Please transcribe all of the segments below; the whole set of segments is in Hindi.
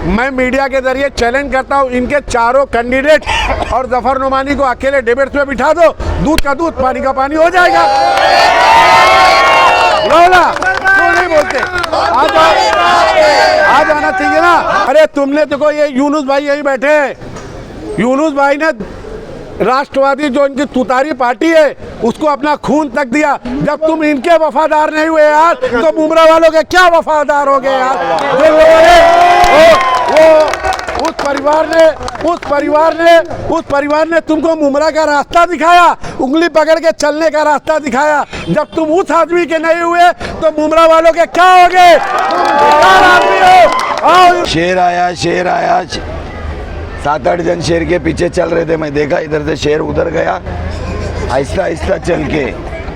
मैं मीडिया के जरिए चैलेंज करता हूं, इनके चारों कैंडिडेट और जफर नुमानी को अकेले डिबेट्स में बिठा दो, दूध का दूध पानी का पानी हो जाएगा। लोला क्यों नहीं बोलते? आ जाना चाहिए ना। अरे तुमने देखो ये यूनुस भाई यही बैठे हैं, यूनुस भाई ने राष्ट्रवादी जो इनकी तुतारी पार्टी है उसको अपना खून तक दिया। जब तुम इनके वफादार नहीं हुए यार तो मुमरा वालों के क्या वफादार हो गए यार? जो लोगों ने वो उस परिवार ने तुमको मुमरा का रास्ता दिखाया, उंगली पकड़ के चलने का रास्ता दिखाया। जब तुम उस आदमी के नहीं हुए तो मुमरा वालों के क्या हो गए? शेर आया 7-8 जन शेर के पीछे चल रहे थे, मैं देखा इधर से शेर उधर गया, आहिस्ता आहिस्ता चल के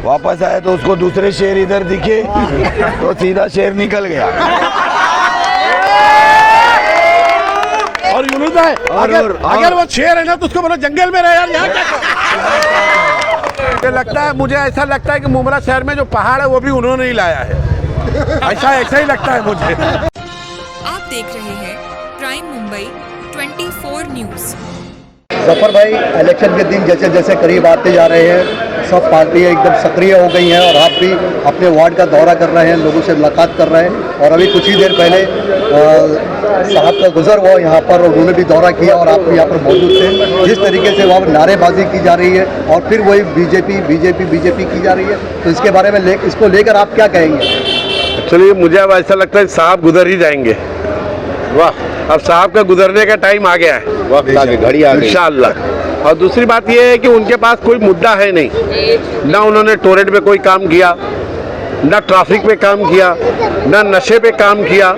वापस आया तो उसको दूसरे शेर इधर दिखे तो सीधा शेर निकल गया। और यूनुस भाई अगर वो शेर है ना तो उसको बोलो जंगल में रहे यार, यहाँ क्या लगता है? मुझे ऐसा लगता है कि मुमरा शहर में जो पहाड़ है वो भी उन्होंने ही लाया है, ऐसा ही लगता है मुझे। आप देख रहे हैं प्राइम मुंबई 24 न्यूज़। जफर भाई, इलेक्शन के दिन जैसे जैसे करीब आते जा रहे हैं सब पार्टियाँ एकदम सक्रिय हो गई हैं और आप भी अपने वार्ड का दौरा कर रहे हैं, लोगों से मुलाकात कर रहे हैं। और अभी कुछ ही देर पहले साहब का गुजर हुआ यहाँ पर, उन्होंने भी दौरा किया और आप भी यहाँ पर मौजूद थे। जिस तरीके से वहाँ नारेबाजी की जा रही है और फिर वही बीजेपी की जा रही है, तो इसके बारे में इसको लेकर आप क्या कहेंगे? चलिए, मुझे अब ऐसा लगता है साहब गुजर ही जाएंगे। वाह, अब साहब का गुजरने का टाइम आ गया है, वक्त आ गई, घड़ी आ गई इंशाअल्लाह। और दूसरी बात यह है कि उनके पास कोई मुद्दा है नहीं, ना उन्होंने टोरेंट पे कोई काम किया, ना ट्रैफिक पे काम किया, ना नशे पे काम किया,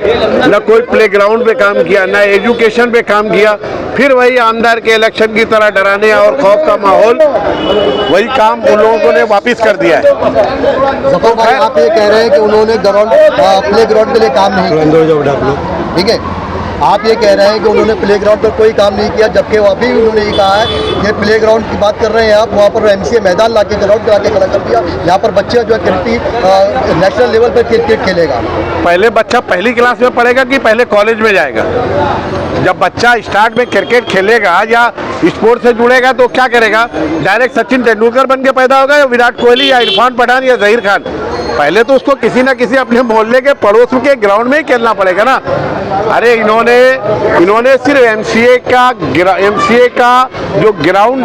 ना कोई प्लेग्राउंड पे काम किया, ना एजुकेशन पे काम किया। फिर वही आमदार के इलेक्शन की तरह डराने और खौफ का माहौल, वही काम उन लोगों ने वापस कर दिया है। जफर भाई, आप ये कह रहे हैं कि उन्होंने प्ले ग्राउंड के लिए काम नहीं किया, ठीक है? आप ये कह रहे हैं कि उन्होंने प्लेग्राउंड पर कोई काम नहीं किया, जबकि वो अभी उन्होंने ये कहा है कि प्लेग्राउंड की बात कर रहे हैं आप, वहाँ पर एमसीए मैदान ला के ग्राउंड करा के खड़ा कर दिया, यहाँ पर बच्चे जो है क्रिकेट नेशनल लेवल पर क्रिकेट खेलेगा। पहले बच्चा पहली क्लास में पढ़ेगा कि पहले कॉलेज में जाएगा? जब बच्चा स्टार्ट में क्रिकेट खेलेगा या स्पोर्ट्स से जुड़ेगा तो क्या करेगा? डायरेक्ट सचिन तेंदुलकर बन के पैदा होगा या विराट कोहली या इरफान पठान या जहीर खान? पहले तो उसको किसी ना किसी अपने मोहल्ले के पड़ोस के ग्राउंड में ही खेलना पड़ेगा ना। अरे इन्होंने सिर्फ एमसीए का जो ग्राउंड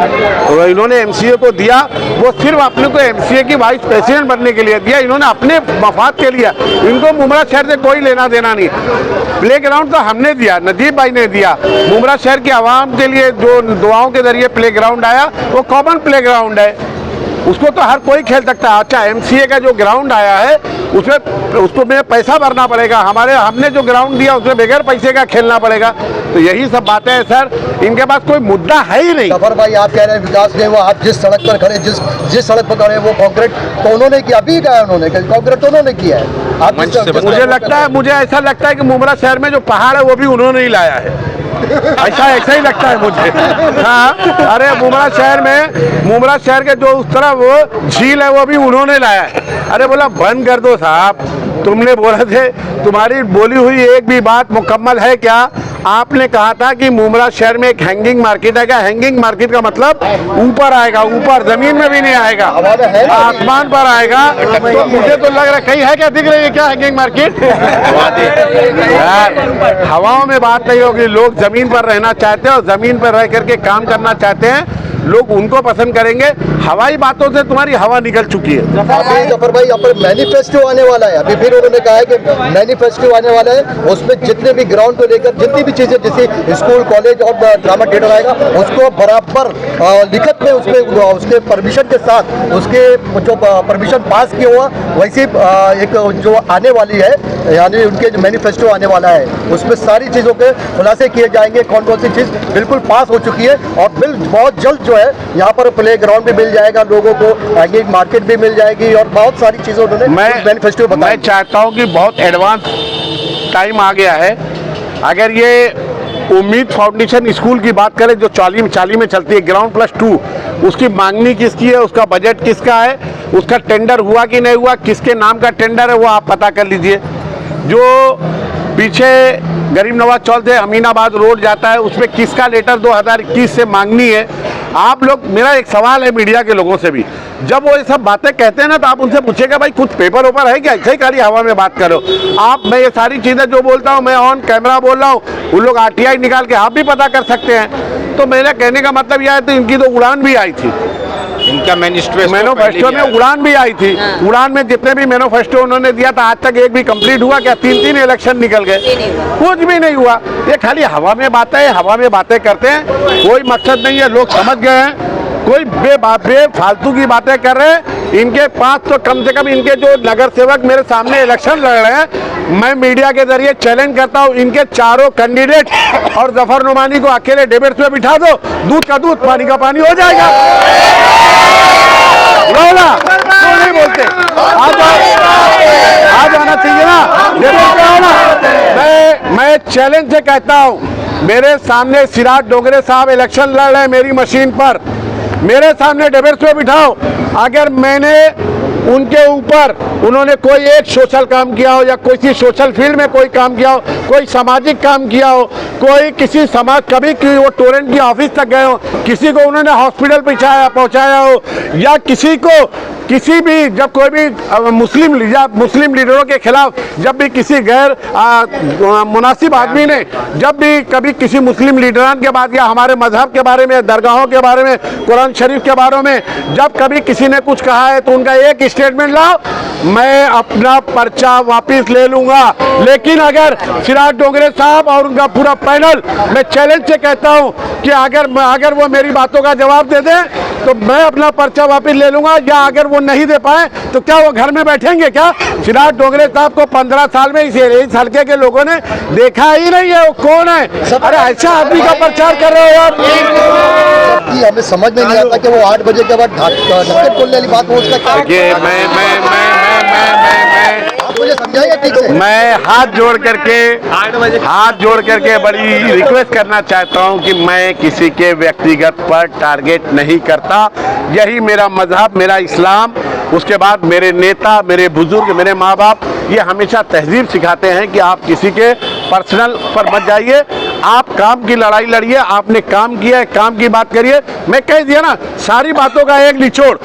इन्होंने एमसीए को दिया, वो सिर्फ अपने को एमसीए की वाइस प्रेसिडेंट बनने के लिए दिया, इन्होंने अपने मफाद के लिए। इनको मुमरा शहर से कोई लेना देना नहीं। प्ले ग्राउंड तो हमने दिया, नदीब भाई ने दिया। मुमरा शहर की आवाम के लिए जो दुआओं के जरिए प्ले ग्राउंड आया वो कॉमन प्ले ग्राउंड है, उसको तो हर कोई खेल सकता है। अच्छा, एमसीए का जो ग्राउंड आया है उसको में पैसा भरना पड़ेगा, हमने जो ग्राउंड दिया उसमें बगैर पैसे का खेलना पड़ेगा। तो यही सब बातें हैं सर, इनके पास कोई मुद्दा है ही नहीं। जफर भाई, आप कह रहे हैं विकास नहीं हुआ, आप जिस सड़क पर खड़े जिस सड़क पर खड़े वो कंक्रीट तो उन्होंने किया, अभी कहा उन्होंने कंक्रीट तो उन्होंने किया है। आप मुझे ऐसा लगता है कि मुमरा शहर में जो पहाड़ है वो भी उन्होंने ही लाया है, ऐसा ही लगता है मुझे। हाँ, अरे मुमरा शहर के जो उस तरफ वो झील है वो भी उन्होंने लाया है। अरे बोला बंद कर दो साहब, तुमने बोला थे, तुम्हारी बोली हुई एक भी बात मुकम्मल है क्या? आपने कहा था कि मुमरा शहर में एक हैंगिंग मार्केट है। हैंगिंग मार्केट का मतलब ऊपर आएगा, ऊपर जमीन में भी नहीं आएगा, आसमान पर आएगा। तो मुझे तो लग रहा है कहीं है क्या, दिख रही है क्या हैंगिंग मार्केट? यार, हवाओं में बात नहीं होगी। लोग जमीन पर रहना चाहते हैं और जमीन पर रह करके काम करना चाहते हैं, लोग उनको पसंद करेंगे। हवाई बातों से तुम्हारी हवा निकल चुकी है। जफर भाई, यहाँ पर मैनिफेस्टो आने वाला है, अभी फिर उन्होंने कहा है कि मैनिफेस्टो आने वाला है, उसमें जितने भी ग्राउंड को लेकर जितनी भी चीजें जैसे स्कूल कॉलेज और ड्रामा थिएटर आएगा उसको बराबर लिखत में उसके परमिशन के साथ उसके जो परमिशन पास किया हुआ वैसे एक जो आने वाली है, यानी उनके जो मैनिफेस्टो आने वाला है उसमें सारी चीज़ों के खुलासे किए जाएंगे, कौन कौन सी चीज़ बिल्कुल पास हो चुकी है। और बिल बहुत जल्द जो है यहाँ पर प्ले ग्राउंड भी मिल जाएगा लोगों को, आगे मार्केट भी मिल जाएगी और बहुत सारी चीज़ें उन्होंने मैनिफेस्टो बताया। मैं चाहता हूँ कि बहुत एडवांस टाइम आ गया है। अगर ये उम्मीद फाउंडेशन स्कूल की बात करें जो चाली में चलती है, ग्राउंड +2, उसकी मांगनी किसकी है, उसका बजट किसका है, उसका टेंडर हुआ कि नहीं हुआ, किसके नाम का टेंडर है, वो आप पता कर लीजिए। जो पीछे गरीब नवाज चौक से अमीनाबाद रोड जाता है, उसमें किसका लेटर 2021 से मांगनी है। आप लोग, मेरा एक सवाल है मीडिया के लोगों से भी, जब वो ये सब बातें कहते हैं ना तो आप उनसे पूछेगा भाई कुछ पेपर ओपर है क्या, ऐसे ही खाली हवा में बात करो आप। मैं ये सारी चीज़ें जो बोलता हूँ मैं ऑन कैमरा बोल रहा हूँ, उन लोग RTI निकाल के आप भी पता कर सकते हैं। तो मेरा कहने का मतलब यह है, तो इनकी तो उड़ान भी आई थी, इनका मैनिफेस्टो में उड़ान भी आई थी। उड़ान में जितने भी मैनिफेस्टो उन्होंने दिया था आज तक एक भी कंप्लीट हुआ क्या? 3 इलेक्शन निकल गए, कुछ भी नहीं हुआ। ये खाली हवा में बातें करते हैं, कोई मकसद नहीं है। लोग समझ गए हैं, कोई बेफालतू की बातें कर रहे हैं। इनके पास तो कम से कम इनके जो नगर सेवक मेरे सामने इलेक्शन लड़ रहे हैं, मैं मीडिया के जरिए चैलेंज करता हूं, इनके चारों कैंडिडेट और जफर नुमानी को अकेले डिबेट्स में बिठा दो, दूध का दूध पानी का पानी हो जाएगा। बोला क्यों नहीं बोलते? आज आना चाहिए ना, डिबेट में होना। मैं चैलेंज से कहता हूं, मेरे सामने सिराज डोगरे साहब इलेक्शन लड़ रहे हैं मेरी मशीन पर, मेरे सामने डिबेट्स में बिठाओ। अगर मैंने उनके ऊपर, उन्होंने कोई एक सोशल काम किया हो या किसी सोशल फील्ड में कोई काम किया हो, कोई सामाजिक काम किया हो, कोई किसी समाज, कभी वो टोरेंट की ऑफिस तक गए हो, किसी को उन्होंने हॉस्पिटल पहुंचाया हो, या किसी भी जब कोई भी मुस्लिम लीडरों के खिलाफ जब भी किसी गैर मुनासिब आदमी ने जब भी कभी किसी मुस्लिम लीडरान के बाद या हमारे मजहब के बारे में, दरगाहों के बारे में, कुरान शरीफ के बारे में जब कभी किसी ने कुछ कहा है तो उनका एक स्टेटमेंट लाओ, मैं अपना पर्चा वापस ले लूंगा। लेकिन अगर सिराज डोगरे साहब और उनका पूरा पैनल, मैं चैलेंज से कहता हूं कि अगर वो मेरी बातों का जवाब दे दें तो मैं अपना पर्चा वापस ले लूंगा, या अगर वो नहीं दे पाए तो क्या वो घर में बैठेंगे क्या? सिराज डोगरे साहब को 15 साल में इस हल्के के लोगों ने देखा ही नहीं है, वो कौन है? अरे ऐसा आदमी का प्रचार कर रहे हो यार। हमें समझ में नहीं आता कि वो 8 बजे के बाद ढक्कन खोलने वाली बात हो, उसका क्या? आप मुझे समझाइए ठीक से। मैं हाथ जोड़ करके बड़ी रिक्वेस्ट करना चाहता हूं कि मैं किसी के व्यक्तिगत पर टारगेट नहीं करता। यही मेरा मजहब, मेरा इस्लाम, उसके बाद मेरे नेता, मेरे बुजुर्ग, मेरे माँ बाप ये हमेशा तहजीब सिखाते हैं कि आप किसी के पर्सनल पर मत जाइए, आप काम की लड़ाई लड़िए। आपने काम किया है, काम की बात करिए। मैं कह दिया ना, सारी बातों का एक निचोड़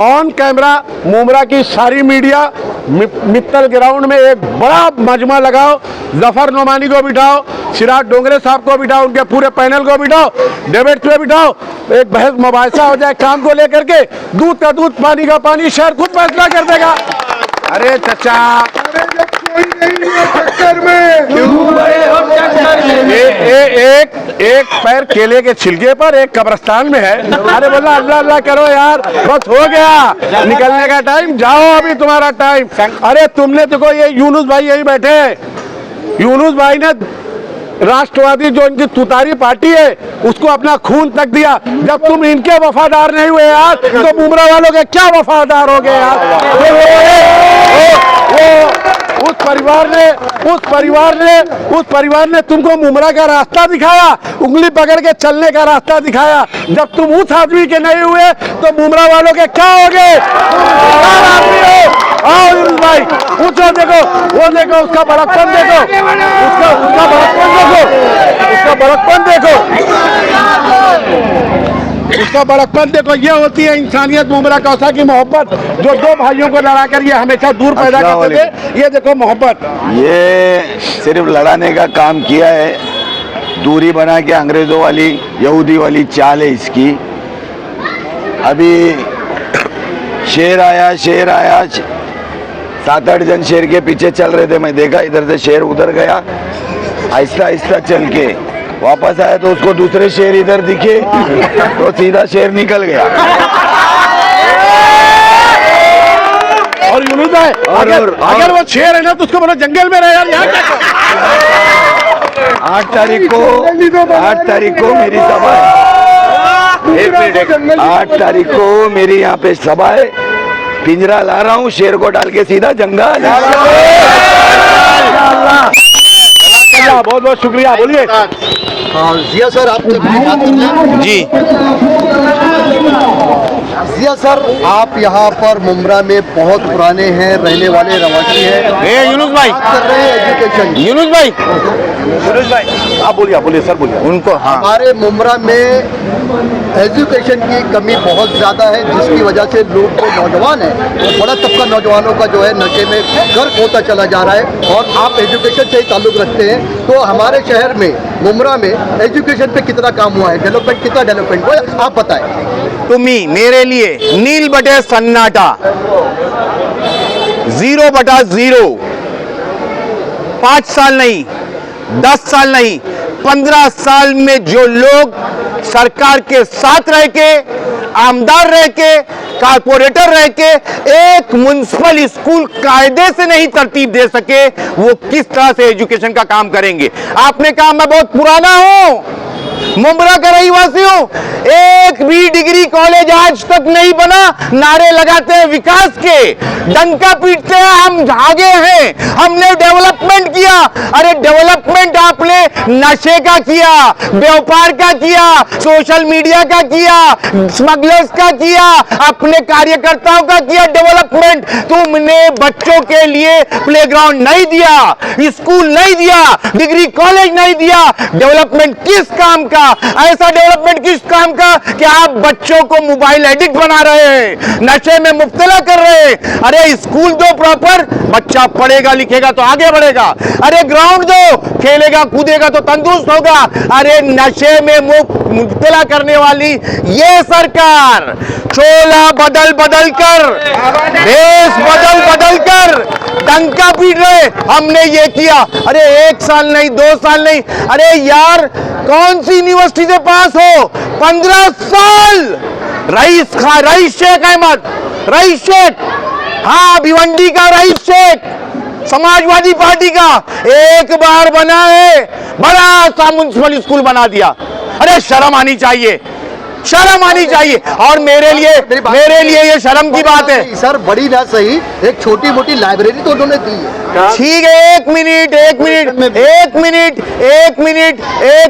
ऑन कैमरा मुमरा की सारी मीडिया मित्तल ग्राउंड में एक बड़ा मजमा लगाओ, जफर नुमानी को बिठाओ, सिराज डोगरे साहब को बिठाओ, उनके पूरे पैनल को बिठाओ, डिबेट में बिठाओ, एक बहस मुबाहिसा हो जाए काम को लेकर के, दूध का दूध पानी का पानी, शहर खुद फैसला कर देगा। अरे चचा एक पैर केले के छिलके पर, एक कब्रिस्तान में है। अरे बोला अल्लाह अल्लाह करो यार, बस हो गया, निकलने का टाइम, जाओ अभी तुम्हारा टाइम। अरे तुमने देखो ये यूनुस भाई यही बैठे हैं, यूनुस भाई ने राष्ट्रवादी जो इनकी तुतारी पार्टी है उसको अपना खून तक दिया। जब तुम इनके वफादार नहीं हुए यार तो मुमरा वालों के क्या वफादार हो गए यार? उस परिवार ने तुमको मुमरा का रास्ता दिखाया, उंगली पकड़ के चलने का रास्ता दिखाया। जब तुम उस आदमी के नहीं हुए तो मुमरा वालों के क्या हो गए? आओ यूनुस भाई, पूछो, देखो वो देखो, उसका बड़कपन देखो, उसका बड़कपन देखो, उसका बड़कपन देखो। ये होती है इंसानियत, मुमरा कौसा की मोहब्बत, जो दो भाइयों को लड़ा कर ये हमेशा दूर पैदा करते थे। ये देखो मोहब्बत, ये सिर्फ लड़ाने का काम किया है, दूरी बना के अंग्रेजों वाली, यहूदी वाली चाल है इसकी। अभी शेर आया 7-8 जन शेर के पीछे चल रहे थे, मैं देखा इधर से शेर उधर गया, आहिस्ता आहिस्ता चल के वापस आया तो उसको दूसरे शेर इधर दिखे तो सीधा शेर निकल गया। और यूनुस भाई अगर वो शेर है ना तो उसको बोलो जंगल में रहे यार, यहाँ क्या? 8 तारीख को मेरी सभा है, 8 तारीख को मेरी यहाँ पे सभा है, पिंजरा ला रहा हूँ, शेर को डाल के सीधा जंगल। बहुत बहुत शुक्रिया, बोलिए। जिया सर, आप जब बात कर रहे हैं जी, जिया सर, आप यहाँ पर मुंब्रा में बहुत पुराने हैं, रहने वाले रवासी हैं। यूनुस भाई, बात कर रहे हैं एजुकेशन। यूनुस भाई, आप बोलिए सर बोलिए। उनको हाँ, हमारे मुंब्रा में एजुकेशन की कमी बहुत ज़्यादा है, जिसकी वजह से लोग जो नौजवान हैं, वो बड़ा तबका नौजवानों का जो है नशे में गर्क होता चला जा रहा है। और आप एजुकेशन से ही ताल्लुक़ रखते हैं, तो हमारे शहर में मुंब्रा में एजुकेशन पे कितना काम हुआ है, डेवलपमेंट कितना डेवलपमेंट हुआ है, आप बताएं। तुम्ही मेरे लिए नील बटे सन्नाटा, 0/0। 5 साल नहीं, 10 साल नहीं, 15 साल में जो लोग सरकार के साथ रह के, आमदार रह के, कारपोरेटर रह के एक म्युनिसिपल स्कूल कायदे से नहीं तरतीब दे सके, वो किस तरह से एजुकेशन का काम करेंगे। आपने कहा मैं बहुत पुराना हूं, मुंब्रा का रहीवासी हूं, एक भी डिग्री कॉलेज आज तक नहीं बना। नारे लगाते हैं विकास के, डंका पीटते हैं हम आगे हैं, हमने डेवलपमेंट किया। अरे डेवलपमेंट आपने नशे का किया, व्यापार का किया, सोशल मीडिया का किया, स्मगलर्स का किया, अपने कार्यकर्ताओं का किया डेवलपमेंट। तुमने बच्चों के लिए प्लेग्राउंड नहीं दिया, स्कूल नहीं दिया, डिग्री कॉलेज नहीं दिया। डेवलपमेंट किस काम का? ऐसा डेवलपमेंट किस काम का कि आप बच्चों को मोबाइल एडिक्ट बना रहे हैं, नशे में मुब्तला कर रहे हैं। अरे स्कूल दो प्रॉपर, बच्चा पढ़ेगा लिखेगा तो आगे बढ़ेगा। अरे ग्राउंड दो, खेलेगा कूदेगा तो तंदुरुस्त होगा। अरे नशे में मुब्तला करने वाली ये सरकार चोला बदल बदल कर, देश बदल बदल कर डंका पीट रहे, हमने ये किया। अरे 1 साल नहीं, 2 साल नहीं, अरे यार कौन सी यूनिवर्सिटी से पास हो? 15 साल। रईस शेख अहमद, रईस शेख, हाँ भिवंडी का रईस शेख, समाजवादी पार्टी का, एक बार बना है, बड़ा सा म्युनिसिपल स्कूल बना दिया। अरे शर्म आनी चाहिए, शर्म आनी चाहिए। और मेरे लिए ये शर्म की बात है सर, बड़ी ना सही, एक छोटी मोटी लाइब्रेरी तो उन्होंने दी है। ठीक है, एक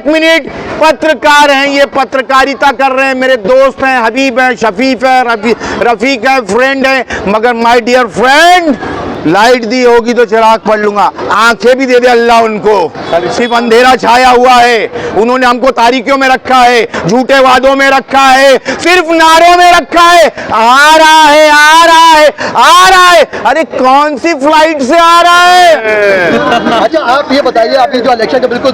मिनट, पत्रकार हैं, ये पत्रकारिता कर रहे हैं, मेरे दोस्त हैं, हबीब हैं, शफीफ है, रफीक है, फ्रेंड है, मगर माय डियर फ्रेंड, लाइट दी होगी तो चिराग पढ़ लूंगा, आंखें भी दे दे अल्लाह उनको। सिर्फ अंधेरा छाया हुआ है, उन्होंने हमको तारीकियों में रखा है, झूठे वादों में रखा है, सिर्फ नारों में रखा है। आ रहा है, आ रहा है, आ रहा है। अरे कौन सी फ्लाइट से आ रहा है? अच्छा आप ये बताइए, अभी जो इलेक्शन का बिल्कुल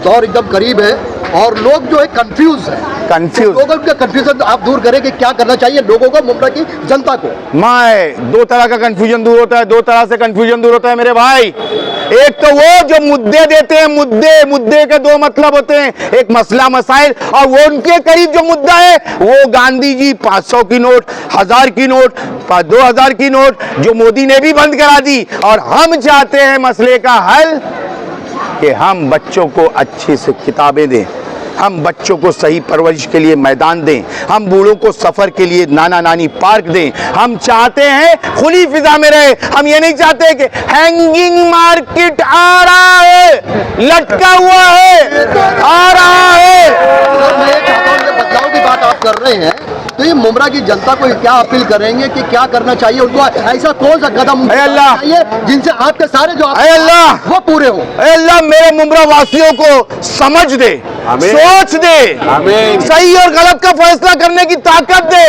दौर एकदम करीब है और लोग जो है कंफ्यूज है, लोगों का कंफ्यूजन आप दूर करें कि क्या करना चाहिए लोगों को, मुंब्रा की जनता को। मैं 2 तरह का कंफ्यूजन दूर होता है, 2 तरह से कंफ्यूजन दूर होता है मेरे भाई। एक तो वो जो मुद्दे देते हैं, मुद्दे के 2 मतलब होते हैं, एक मसला मसाइल, और वो उनके करीब जो मुद्दा है वो गांधी जी 500 की नोट, 1000 की नोट, 2000 की नोट जो मोदी ने भी बंद करा दी। और हम चाहते हैं मसले का हल कि हम बच्चों को अच्छी से किताबें दें, हम बच्चों को सही परवरिश के लिए मैदान दें, हम बूढ़ों को सफर के लिए नाना नानी पार्क दें। हम चाहते हैं खुली फिजा में रहे, हम ये नहीं चाहते कि हैंगिंग मार्केट आ रहा है, लटका हुआ है, आ रहा है। मैं चाहता हूं कि बदलाव की बात आप कर रहे हैं, तो ये मुंब्रा की जनता को क्या अपील करेंगे कि क्या करना चाहिए उनको? ऐसा कौन सा कदम चाहिए जिनसे आपके सारे जो अल्लाह वो पूरे हो? अल्लाह मेरे मुंब्रा वासियों को समझ दे, सोच दे, सही और गलत का फैसला करने की ताकत दे।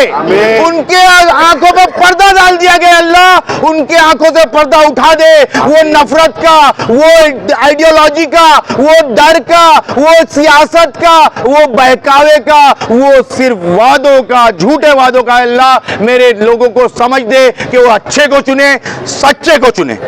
उनके आंखों पर पर्दा डाल दिया गया, अल्लाह उनके आंखों से पर्दा उठा दे। वो नफरत का, वो आइडियोलॉजी का, वो डर का, वो सियासत का, वो बहकावे का, वो सिर्फ वादों का, झूठे वादों का। अल्लाह मेरे लोगों को समझ दे कि वो अच्छे को चुने, सच्चे को चुने।